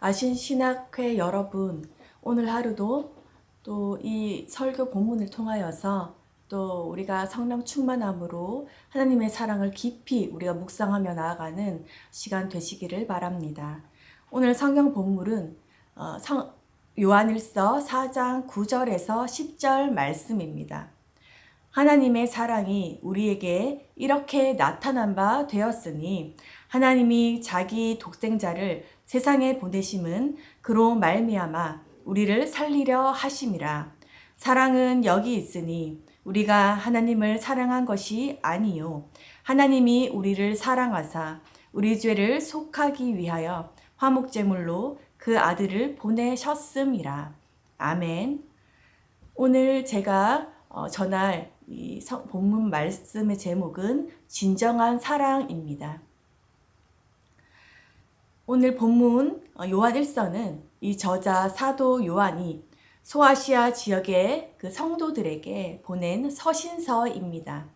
아신신학회 여러분, 오늘 하루도 또 이 설교 본문을 통하여서 또 우리가 성령 충만함으로 하나님의 사랑을 깊이 우리가 묵상하며 나아가는 시간 되시기를 바랍니다. 오늘 성경 본문은 요한일서 4장 9절에서 10절 말씀입니다. 하나님의 사랑이 우리에게 이렇게 나타난 바 되었으니 하나님이 자기 독생자를 세상에 보내심은 그로 말미암아 우리를 살리려 하심이라. 사랑은 여기 있으니 우리가 하나님을 사랑한 것이 아니요 하나님이 우리를 사랑하사 우리 죄를 속하기 위하여 화목제물로 그 아들을 보내셨음이라. 아멘. 오늘 제가 전할 이 본문 말씀의 제목은 진정한 사랑입니다. 오늘 본문 요한 1서는 이 저자 사도 요한이 소아시아 지역의 그 성도들에게 보낸 서신서입니다.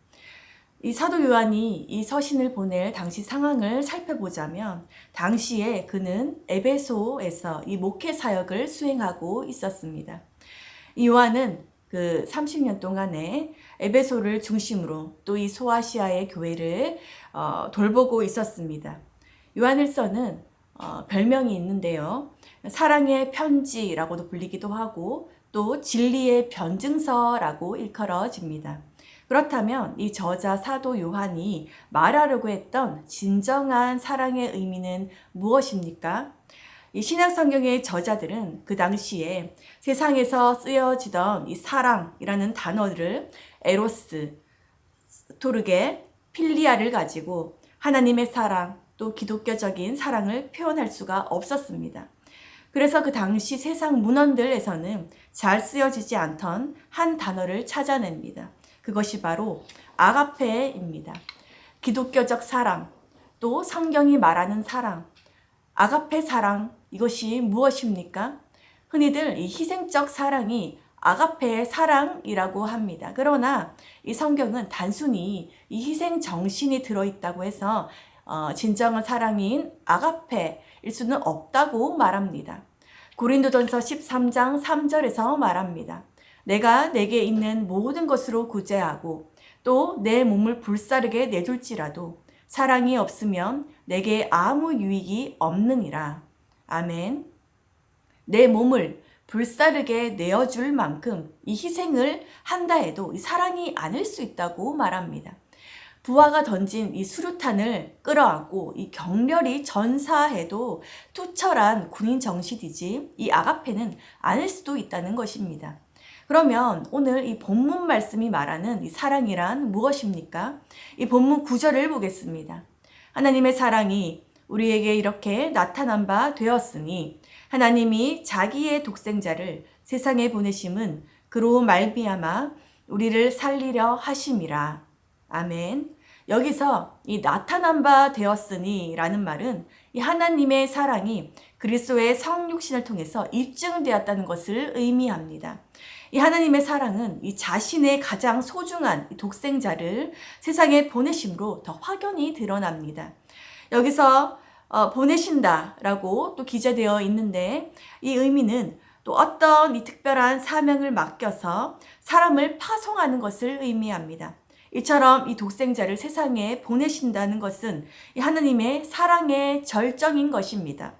이 사도 요한이 이 서신을 보낼 당시 상황을 살펴보자면 당시에 그는 에베소에서 이 목회 사역을 수행하고 있었습니다. 이 요한은 그 30년 동안에 에베소를 중심으로 또 이 소아시아의 교회를 돌보고 있었습니다. 요한일서는 별명이 있는데요. 사랑의 편지라고도 불리기도 하고 또 진리의 변증서라고 일컬어집니다. 그렇다면 이 저자 사도 요한이 말하려고 했던 진정한 사랑의 의미는 무엇입니까? 이 신약성경의 저자들은 그 당시에 세상에서 쓰여지던 이 사랑이라는 단어를 에로스, 토르게, 필리아를 가지고 하나님의 사랑, 또 기독교적인 사랑을 표현할 수가 없었습니다. 그래서 그 당시 세상 문헌들에서는 잘 쓰여지지 않던 한 단어를 찾아냅니다. 그것이 바로 아가페입니다. 기독교적 사랑, 또 성경이 말하는 사랑, 아가페 사랑, 이것이 무엇입니까? 흔히들 이 희생적 사랑이 아가페의 사랑이라고 합니다. 그러나 이 성경은 단순히 이 희생 정신이 들어있다고 해서 진정한 사랑인 아가페일 수는 없다고 말합니다. 고린도전서 13장 3절에서 말합니다. 내가 내게 있는 모든 것으로 구제하고 또 내 몸을 불사르게 내둘지라도 사랑이 없으면 내게 아무 유익이 없느니라. 아멘. 내 몸을 불사르게 내어줄 만큼 이 희생을 한다 해도 이 사랑이 아닐 수 있다고 말합니다. 부하가 던진 이 수류탄을 끌어안고 이 격렬히 전사해도 투철한 군인 정신이지 이 아가페는 아닐 수도 있다는 것입니다. 그러면 오늘 이 본문 말씀이 말하는 이 사랑이란 무엇입니까? 이 본문 9절을 보겠습니다. 하나님의 사랑이 우리에게 이렇게 나타난 바 되었으니 하나님이 자기의 독생자를 세상에 보내심은 그로 말미암아 우리를 살리려 하심이라. 아멘. 여기서 이 나타난 바 되었으니 라는 말은 이 하나님의 사랑이 그리스도의 성육신을 통해서 입증되었다는 것을 의미합니다. 이 하나님의 사랑은 이 자신의 가장 소중한 독생자를 세상에 보내심으로 더 확연히 드러납니다. 여기서 보내신다라고 또 기재되어 있는데 이 의미는 또 어떤 이 특별한 사명을 맡겨서 사람을 파송하는 것을 의미합니다. 이처럼 이 독생자를 세상에 보내신다는 것은 이 하나님의 사랑의 절정인 것입니다.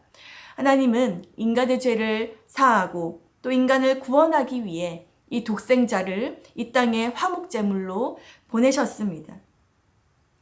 하나님은 인간의 죄를 사하고 또 인간을 구원하기 위해 이 독생자를 이 땅에 화목제물로 보내셨습니다.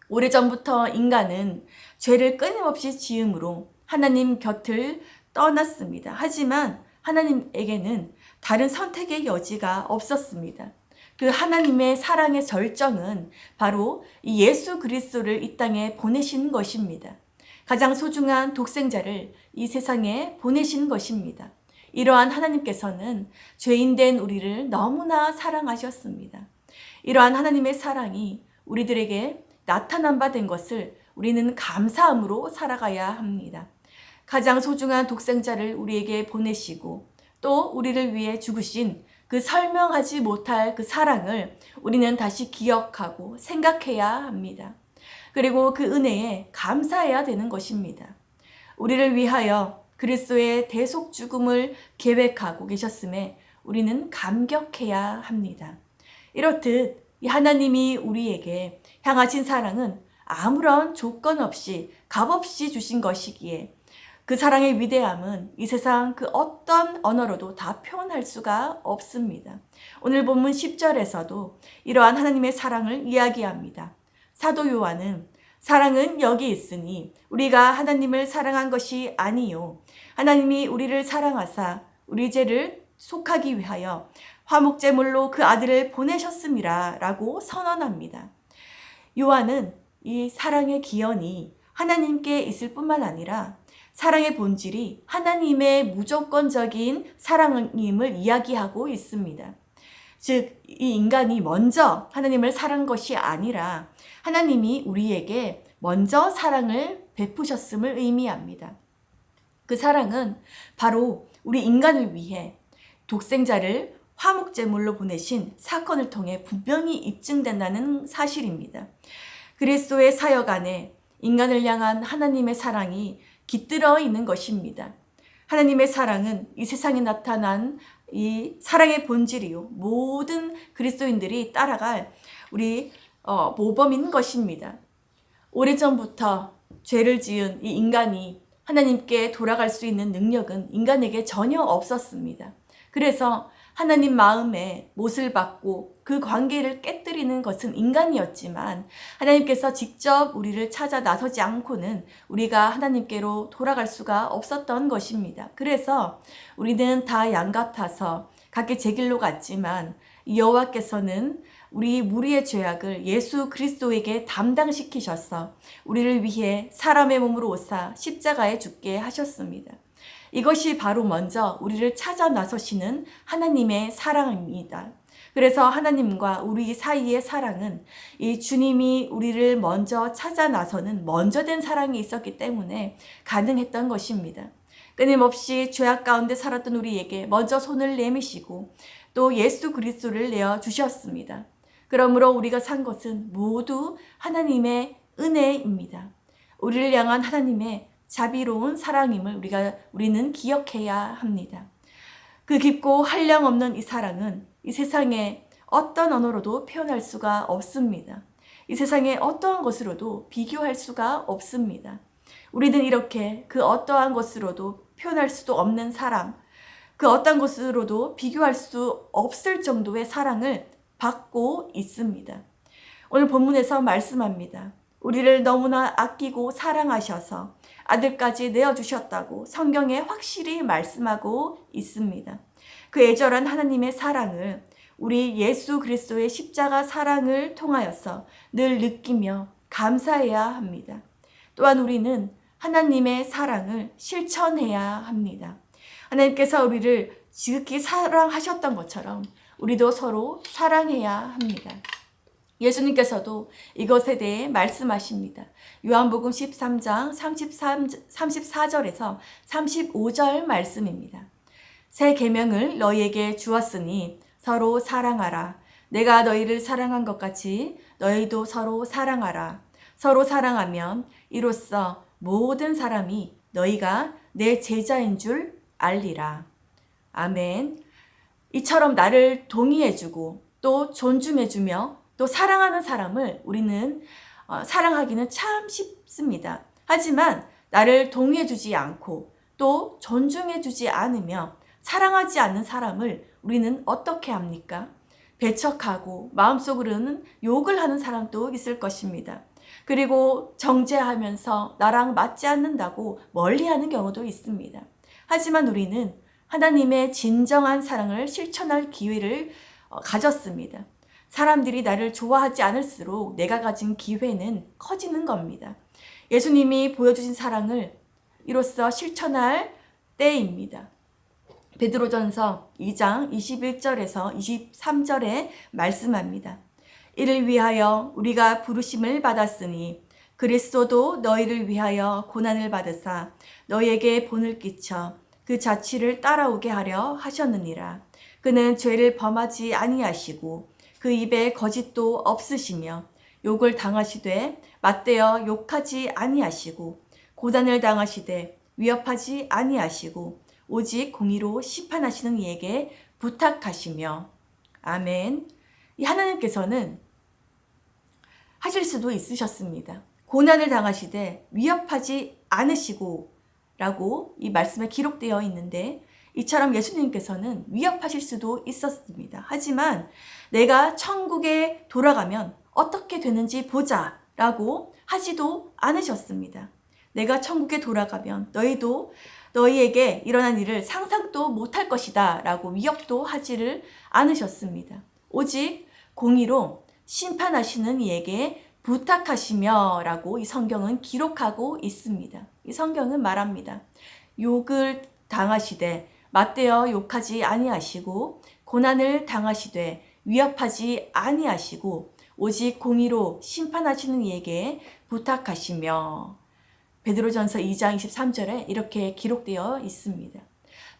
오래전부터 인간은 죄를 끊임없이 지음으로 하나님 곁을 떠났습니다. 하지만 하나님에게는 다른 선택의 여지가 없었습니다. 그 하나님의 사랑의 절정은 바로 이 예수 그리스도를 이 땅에 보내신 것입니다. 가장 소중한 독생자를 이 세상에 보내신 것입니다. 이러한 하나님께서는 죄인된 우리를 너무나 사랑하셨습니다. 이러한 하나님의 사랑이 우리들에게 나타난 바 된 것을 우리는 감사함으로 살아가야 합니다. 가장 소중한 독생자를 우리에게 보내시고 또 우리를 위해 죽으신 그 설명하지 못할 그 사랑을 우리는 다시 기억하고 생각해야 합니다. 그리고 그 은혜에 감사해야 되는 것입니다. 우리를 위하여 그리스도의 대속 죽음을 계획하고 계셨음에 우리는 감격해야 합니다. 이렇듯 하나님이 우리에게 향하신 사랑은 아무런 조건 없이 값없이 주신 것이기에 그 사랑의 위대함은 이 세상 그 어떤 언어로도 다 표현할 수가 없습니다. 오늘 본문 10절에서도 이러한 하나님의 사랑을 이야기합니다. 사도 요한은 사랑은 여기 있으니 우리가 하나님을 사랑한 것이 아니요 하나님이 우리를 사랑하사 우리 죄를 속하기 위하여 화목제물로 그 아들을 보내셨음이라 라고 선언합니다. 요한은 이 사랑의 기원이 하나님께 있을 뿐만 아니라 사랑의 본질이 하나님의 무조건적인 사랑임을 이야기하고 있습니다. 즉, 이 인간이 먼저 하나님을 사랑한 것이 아니라 하나님이 우리에게 먼저 사랑을 베푸셨음을 의미합니다. 그 사랑은 바로 우리 인간을 위해 독생자를 화목제물로 보내신 사건을 통해 분명히 입증된다는 사실입니다. 그리스도의 사역 안에 인간을 향한 하나님의 사랑이 깃들어 있는 것입니다. 하나님의 사랑은 이 세상에 나타난 이 사랑의 본질이요. 모든 그리스도인들이 따라갈 우리 모범인 것입니다. 오래전부터 죄를 지은 이 인간이 하나님께 돌아갈 수 있는 능력은 인간에게 전혀 없었습니다. 그래서 하나님 마음에 못을 받고 그 관계를 깨뜨리는 것은 인간이었지만 하나님께서 직접 우리를 찾아 나서지 않고는 우리가 하나님께로 돌아갈 수가 없었던 것입니다. 그래서 우리는 다 양 같아서 각기 제 길로 갔지만 여호와께서는 우리 무리의 죄악을 예수 그리스도에게 담당시키셔서 우리를 위해 사람의 몸으로 오사 십자가에 죽게 하셨습니다. 이것이 바로 먼저 우리를 찾아 나서시는 하나님의 사랑입니다. 그래서 하나님과 우리 사이의 사랑은 이 주님이 우리를 먼저 찾아 나서는 먼저 된 사랑이 있었기 때문에 가능했던 것입니다. 끊임없이 죄악 가운데 살았던 우리에게 먼저 손을 내미시고 또 예수 그리스도를 내어 주셨습니다. 그러므로 우리가 산 것은 모두 하나님의 은혜입니다. 우리를 향한 하나님의 자비로운 사랑임을 우리는 기억해야 합니다. 그 깊고 한량없는 이 사랑은 이 세상에 어떤 언어로도 표현할 수가 없습니다. 이 세상에 어떠한 것으로도 비교할 수가 없습니다. 우리는 이렇게 그 어떠한 것으로도 표현할 수도 없는 사랑, 그 어떤 것으로도 비교할 수 없을 정도의 사랑을 받고 있습니다. 오늘 본문에서 말씀합니다. 우리를 너무나 아끼고 사랑하셔서 아들까지 내어주셨다고 성경에 확실히 말씀하고 있습니다. 그 애절한 하나님의 사랑을 우리 예수 그리스도의 십자가 사랑을 통하여서 늘 느끼며 감사해야 합니다. 또한 우리는 하나님의 사랑을 실천해야 합니다. 하나님께서 우리를 지극히 사랑하셨던 것처럼 우리도 서로 사랑해야 합니다. 예수님께서도 이것에 대해 말씀하십니다. 요한복음 13장 34절에서 35절 말씀입니다. 새 계명을 너희에게 주었으니 서로 사랑하라. 내가 너희를 사랑한 것 같이 너희도 서로 사랑하라. 서로 사랑하면 이로써 모든 사람이 너희가 내 제자인 줄 알리라. 아멘. 이처럼 나를 동의해주고 또 존중해주며 또 사랑하는 사람을 우리는 사랑하기는 참 쉽습니다. 하지만 나를 동의해주지 않고 또 존중해주지 않으며 사랑하지 않는 사람을 우리는 어떻게 합니까? 배척하고 마음속으로는 욕을 하는 사람도 있을 것입니다. 그리고 정죄하면서 나랑 맞지 않는다고 멀리하는 경우도 있습니다. 하지만 우리는 하나님의 진정한 사랑을 실천할 기회를 가졌습니다. 사람들이 나를 좋아하지 않을수록 내가 가진 기회는 커지는 겁니다. 예수님이 보여주신 사랑을 이로써 실천할 때입니다. 베드로전서 2장 21절에서 23절에 말씀합니다. 이를 위하여 우리가 부르심을 받았으니 그리스도도 너희를 위하여 고난을 받으사 너희에게 본을 끼쳐 그 자취를 따라오게 하려 하셨느니라. 그는 죄를 범하지 아니하시고 그 입에 거짓도 없으시며 욕을 당하시되 맞대어 욕하지 아니하시고 고단을 당하시되 위협하지 아니하시고 오직 공의로 심판하시는 이에게 부탁하시며. 아멘. 이 하나님께서는 하실 수도 있으셨습니다. 고난을 당하시되 위협하지 않으시고 라고 이 말씀에 기록되어 있는데, 이처럼 예수님께서는 위협하실 수도 있었습니다. 하지만 내가 천국에 돌아가면 어떻게 되는지 보자 라고 하지도 않으셨습니다. 내가 천국에 돌아가면 너희도 너희에게 일어난 일을 상상도 못할 것이다 라고 위협도 하지를 않으셨습니다. 오직 공의로 심판하시는 이에게 부탁하시며 라고 이 성경은 기록하고 있습니다. 이 성경은 말합니다. 욕을 당하시되 맞대어 욕하지 아니하시고 고난을 당하시되 위협하지 아니하시고 오직 공의로 심판하시는 이에게 부탁하시며. 베드로전서 2장 23절에 이렇게 기록되어 있습니다.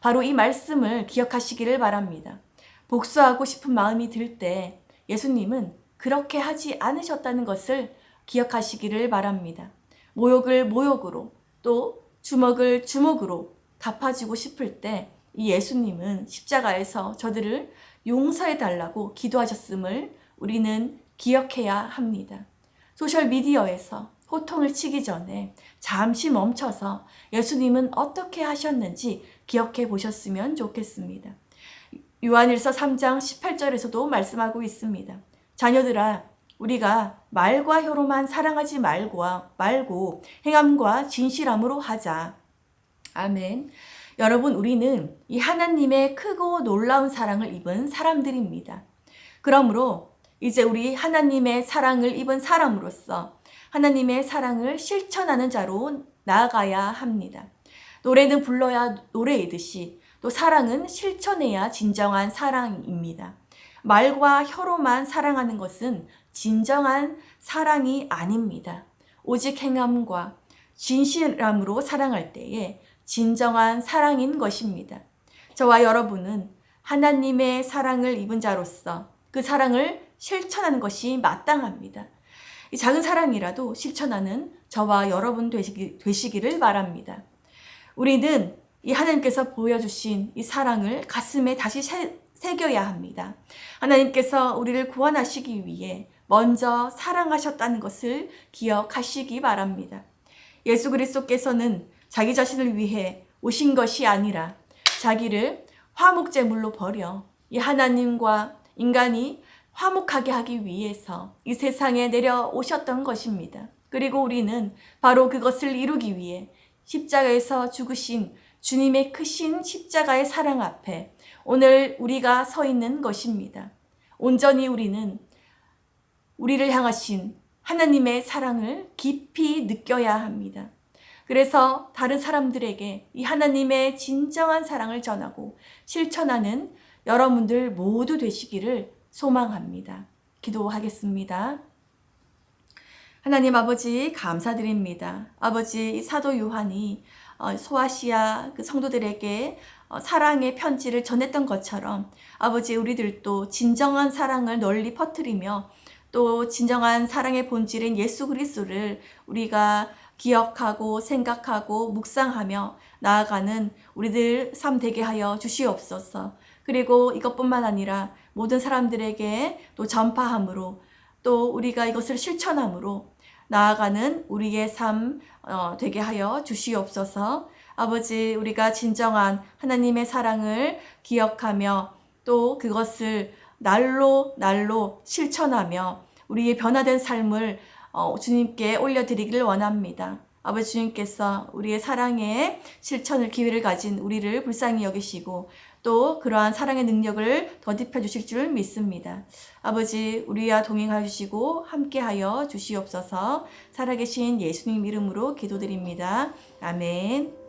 바로 이 말씀을 기억하시기를 바랍니다. 복수하고 싶은 마음이 들 때 예수님은 그렇게 하지 않으셨다는 것을 기억하시기를 바랍니다. 모욕을 모욕으로 또 주먹을 주먹으로 갚아주고 싶을 때 이 예수님은 십자가에서 저들을 용서해 달라고 기도하셨음을 우리는 기억해야 합니다. 소셜미디어에서 호통을 치기 전에 잠시 멈춰서 예수님은 어떻게 하셨는지 기억해 보셨으면 좋겠습니다. 요한일서 3장 18절에서도 말씀하고 있습니다. 자녀들아, 우리가 말과 혀로만 사랑하지 말고 행함과 진실함으로 하자. 아멘. 여러분, 우리는 이 하나님의 크고 놀라운 사랑을 입은 사람들입니다. 그러므로 이제 우리 하나님의 사랑을 입은 사람으로서 하나님의 사랑을 실천하는 자로 나아가야 합니다. 노래는 불러야 노래이듯이 또 사랑은 실천해야 진정한 사랑입니다. 말과 혀로만 사랑하는 것은 진정한 사랑이 아닙니다. 오직 행함과 진실함으로 사랑할 때에 진정한 사랑인 것입니다. 저와 여러분은 하나님의 사랑을 입은 자로서 그 사랑을 실천하는 것이 마땅합니다. 이 작은 사랑이라도 실천하는 저와 여러분 되시기를 바랍니다. 우리는 이 하나님께서 보여주신 이 사랑을 가슴에 다시 새겨야 합니다. 하나님께서 우리를 구원하시기 위해 먼저 사랑하셨다는 것을 기억하시기 바랍니다. 예수 그리스도께서는 자기 자신을 위해 오신 것이 아니라 자기를 화목제물로 버려 이 하나님과 인간이 화목하게 하기 위해서 이 세상에 내려오셨던 것입니다. 그리고 우리는 바로 그것을 이루기 위해 십자가에서 죽으신 주님의 크신 십자가의 사랑 앞에 오늘 우리가 서 있는 것입니다. 온전히 우리는 우리를 향하신 하나님의 사랑을 깊이 느껴야 합니다. 그래서 다른 사람들에게 이 하나님의 진정한 사랑을 전하고 실천하는 여러분들 모두 되시기를 소망합니다. 기도하겠습니다. 하나님 아버지 감사드립니다. 아버지 사도 요한이 소아시아 그 성도들에게 사랑의 편지를 전했던 것처럼 아버지 우리들도 진정한 사랑을 널리 퍼뜨리며 또 진정한 사랑의 본질인 예수 그리스도를 우리가 기억하고 생각하고 묵상하며 나아가는 우리들 삶 되게 하여 주시옵소서. 그리고 이것뿐만 아니라 모든 사람들에게 또 전파함으로 또 우리가 이것을 실천함으로 나아가는 우리의 삶 되게 하여 주시옵소서. 아버지 우리가 진정한 하나님의 사랑을 기억하며 또 그것을 날로 실천하며 우리의 변화된 삶을 주님께 올려드리기를 원합니다. 아버지 주님께서 우리의 사랑의 실천을 기회를 가진 우리를 불쌍히 여기시고 또 그러한 사랑의 능력을 더딥혀 주실 줄 믿습니다. 아버지 우리와 동행하여 주시고 함께하여 주시옵소서. 살아계신 예수님 이름으로 기도드립니다. 아멘.